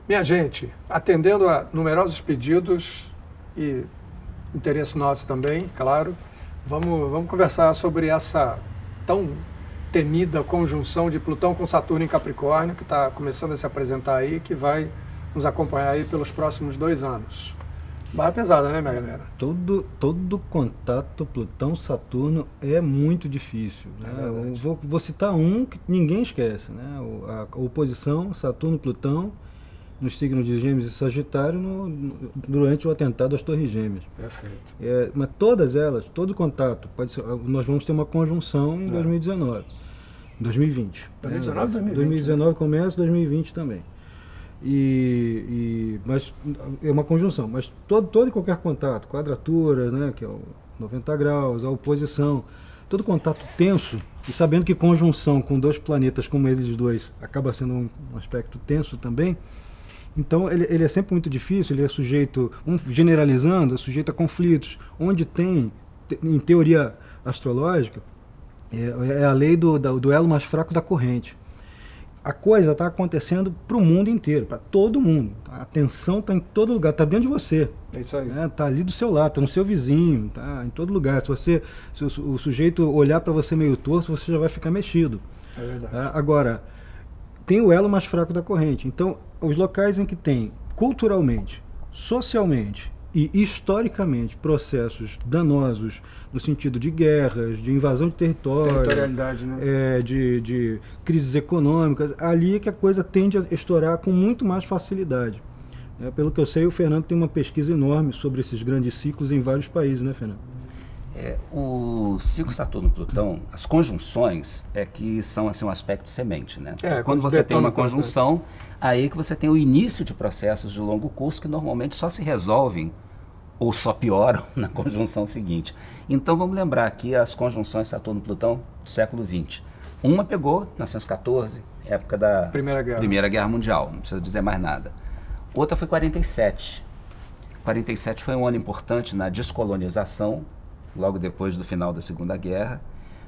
Minha gente, atendendo a numerosos pedidos e interesse nosso também, claro, vamos conversar sobre essa tão temida conjunção de Plutão com Saturno em Capricórnio, que está começando a se apresentar aí, que vai nos acompanhar aí pelos próximos 2 anos. Barra pesada, né, minha galera? Todo contato Plutão-Saturno é muito difícil, né? Eu vou citar um que ninguém esquece, né? A oposição Saturno-Plutão nos signos de Gêmeos e Sagitário durante o atentado às Torres Gêmeas. Perfeito. Mas todas elas, todo contato, nós vamos ter uma conjunção em 2019, 2020. 2019, 2020. 2019 começa, 2020 também. Mas é uma conjunção, mas todo e qualquer contato, quadratura, né, que é o 90 graus, a oposição, todo contato tenso, e sabendo que conjunção com 2 planetas como eles dois acaba sendo um aspecto tenso também, então ele é sempre muito difícil, ele é sujeito, generalizando, é sujeito a conflitos, onde tem, em teoria astrológica, é a lei do elo mais fraco da corrente. A coisa está acontecendo para o mundo inteiro, para todo mundo. A atenção está em todo lugar, está dentro de você. É isso aí. Está ali do seu lado, está no seu vizinho, está em todo lugar. Se o sujeito olhar para você meio torto, você já vai ficar mexido. É verdade. Agora, tem o elo mais fraco da corrente. Então, os locais em que tem, culturalmente, socialmente e historicamente, processos danosos no sentido de guerras, de invasão de território, territorialidade, né? De crises econômicas, ali é que a coisa tende a estourar com muito mais facilidade. Pelo que eu sei, o Fernando tem uma pesquisa enorme sobre esses grandes ciclos em vários países, né, Fernando? O ciclo Saturno-Plutão, as conjunções que são assim, um aspecto semente, né? Quando você tem uma conjunção, aí que você tem o início de processos de longo curso que normalmente só se resolvem ou só pioram na conjunção seguinte. Então vamos lembrar aqui as conjunções Saturno-Plutão do século XX. Uma pegou 1914, época da Primeira Guerra Mundial, não precisa dizer mais nada. Outra foi 47. 47 foi um ano importante na descolonização, logo depois do final da Segunda Guerra.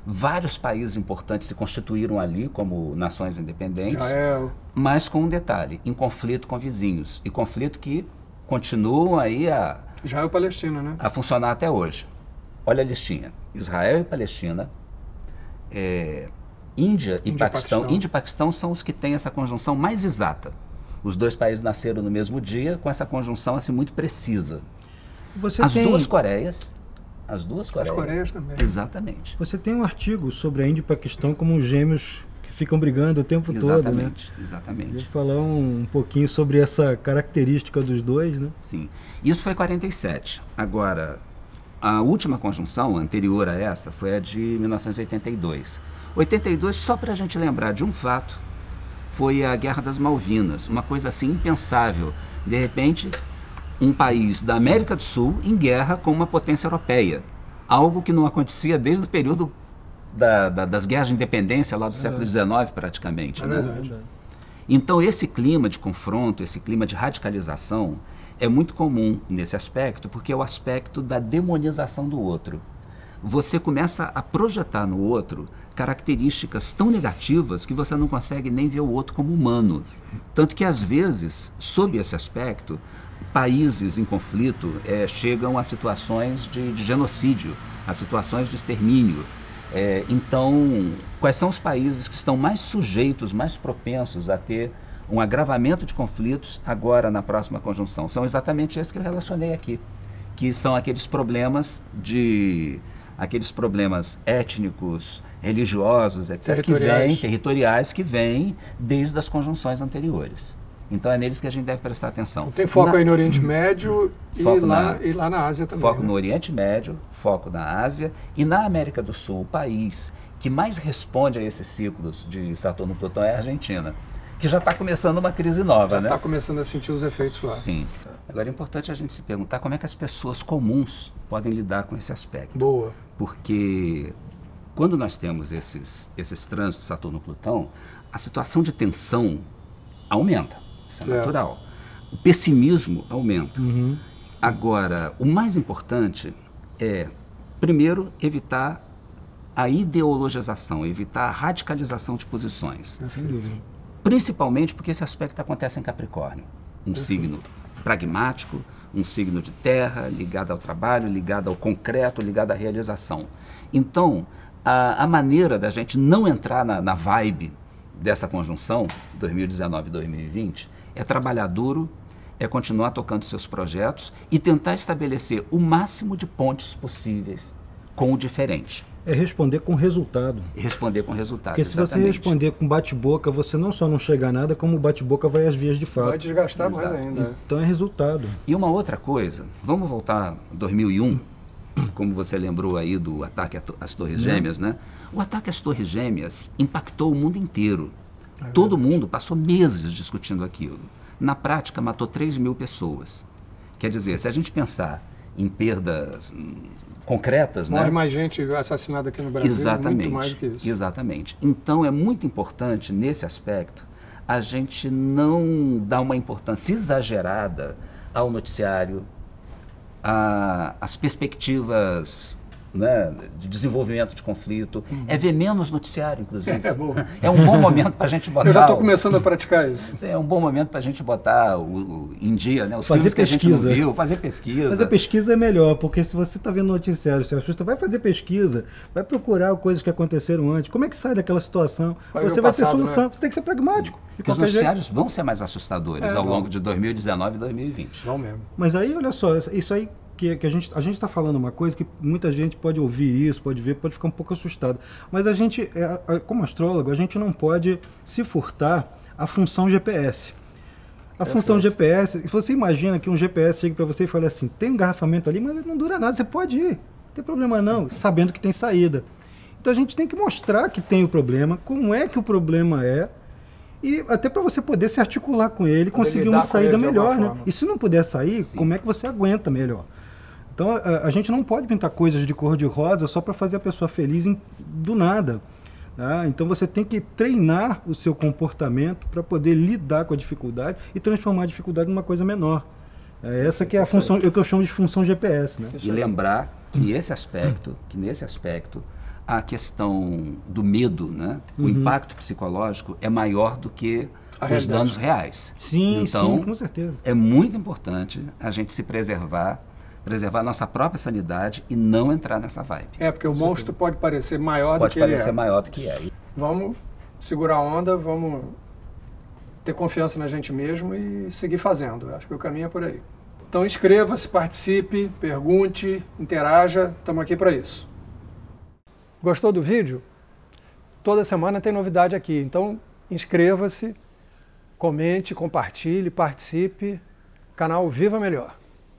Vários países importantes se constituíram ali como nações independentes, mas com um detalhe, em conflito com vizinhos. E conflito que continuam aí Israel e Palestina, né? A funcionar até hoje. Olha a listinha. Israel e Palestina, Índia e Paquistão. Índia e Paquistão são os que têm essa conjunção mais exata. Os 2 países nasceram no mesmo dia, com essa conjunção assim, muito precisa. Duas Coreias. As Coreias também. Exatamente. Você tem um artigo sobre a Índia e Paquistão como gêmeos que ficam brigando o tempo todo, né? Exatamente. Deixa eu falar um pouquinho sobre essa característica dos dois, né? Sim. Isso foi 47. Agora, a última conjunção anterior a essa foi a de 1982. 82, só para a gente lembrar de um fato, foi a Guerra das Malvinas. Uma coisa assim impensável. De repente, um país da América do Sul em guerra com uma potência europeia. Algo que não acontecia desde o período das guerras de independência lá do século XIX, praticamente. É verdade. Então, esse clima de confronto, esse clima de radicalização é muito comum nesse aspecto, porque é o aspecto da demonização do outro. Você começa a projetar no outro características tão negativas que você não consegue nem ver o outro como humano. Tanto que, às vezes, sob esse aspecto, países em conflito chegam a situações de genocídio, a situações de extermínio. Então, quais são os países que estão mais sujeitos, mais propensos a ter um agravamento de conflitos agora na próxima conjunção? São exatamente esses que eu relacionei aqui, que são aqueles problemas étnicos, religiosos, etc., territoriais que vêm desde as conjunções anteriores. Então é neles que a gente deve prestar atenção. Então, tem foco aí no Oriente Médio e lá na Ásia também. Foco no Oriente Médio, foco na Ásia e na América do Sul. O país que mais responde a esses ciclos de Saturno e Plutão é a Argentina, que já está começando uma crise nova, né? Já está começando a sentir os efeitos lá. Sim. Agora é importante a gente se perguntar como é que as pessoas comuns podem lidar com esse aspecto. Boa. Porque quando nós temos esses trânsitos de Saturno e Plutão, a situação de tensão aumenta. Isso é natural. O pessimismo aumenta. Agora, o mais importante é, primeiro, evitar a ideologização, evitar a radicalização de posições. Principalmente porque esse aspecto acontece em Capricórnio. um signo pragmático, um signo de terra, ligado ao trabalho, ligado ao concreto, ligado à realização. Então, a maneira da gente não entrar na vibe dessa conjunção, 2019 e 2020, é trabalhar duro, é continuar tocando seus projetos e tentar estabelecer o máximo de pontes possíveis com o diferente. É responder com resultado. Responder com resultado, porque se você responder com bate-boca, você não só não chega a nada, como o bate-boca vai às vias de fato. Vai desgastar mais ainda. Então é resultado. E uma outra coisa, vamos voltar a 2001, como você lembrou aí do ataque às Torres Gêmeas, né? O ataque às Torres Gêmeas impactou o mundo inteiro. Todo mundo passou meses discutindo aquilo. Na prática, matou 3.000 pessoas. Quer dizer, se a gente pensar em perdas concretas, morre, né? Mais gente assassinada aqui no Brasil, exatamente, muito mais do que isso. Exatamente. Então é muito importante, nesse aspecto, a gente não dar uma importância exagerada ao noticiário, às perspectivas, né, de desenvolvimento de conflito. É ver menos noticiário, inclusive. É um bom momento para a gente botar... Eu já estou começando a praticar isso. É um bom momento para a gente botar em dia, né, os fazer filmes que pesquisa. A gente não viu, fazer pesquisa. Fazer pesquisa é melhor, porque se você está vendo noticiário, se assusta, vai fazer pesquisa, vai procurar coisas que aconteceram antes. Como é que sai daquela situação? Você vai ter solução. Né? Você tem que ser pragmático. Porque os noticiários vão ser mais assustadores ao longo de 2019 e 2020. Vão mesmo. Mas aí, olha só, isso aí que a gente está falando uma coisa que muita gente pode ouvir isso, pode ver, pode ficar um pouco assustado. Mas a gente, como astrólogo, a gente não pode se furtar à função GPS. A função GPS, se você imagina que um GPS chega para você e fala assim, tem um engarrafamento ali, mas não dura nada, você pode ir, não tem problema não, sabendo que tem saída. Então a gente tem que mostrar que tem o problema, como é que o problema é, e até para você poder se articular com ele, conseguir uma saída melhor, né? E se não puder sair, como é que você aguenta melhor? Então a gente não pode pintar coisas de cor de rosa só para fazer a pessoa feliz do nada. Tá? Então você tem que treinar o seu comportamento para poder lidar com a dificuldade e transformar a dificuldade numa coisa menor. Essa que é a função, o que eu chamo de função GPS. Né? E lembrar que nesse aspecto, a questão do medo, né? O impacto psicológico é maior do que os danos reais. Sim, então, sim, com certeza. É muito importante a gente se preservar a nossa própria sanidade e não entrar nessa vibe. Porque o monstro pode parecer maior do que ele é. Pode parecer maior do que é. Vamos segurar a onda, vamos ter confiança na gente mesmo e seguir fazendo. Acho que o caminho é por aí. Então inscreva-se, participe, pergunte, interaja, estamos aqui para isso. Gostou do vídeo? Toda semana tem novidade aqui, então inscreva-se, comente, compartilhe, participe, canal Viva Melhor.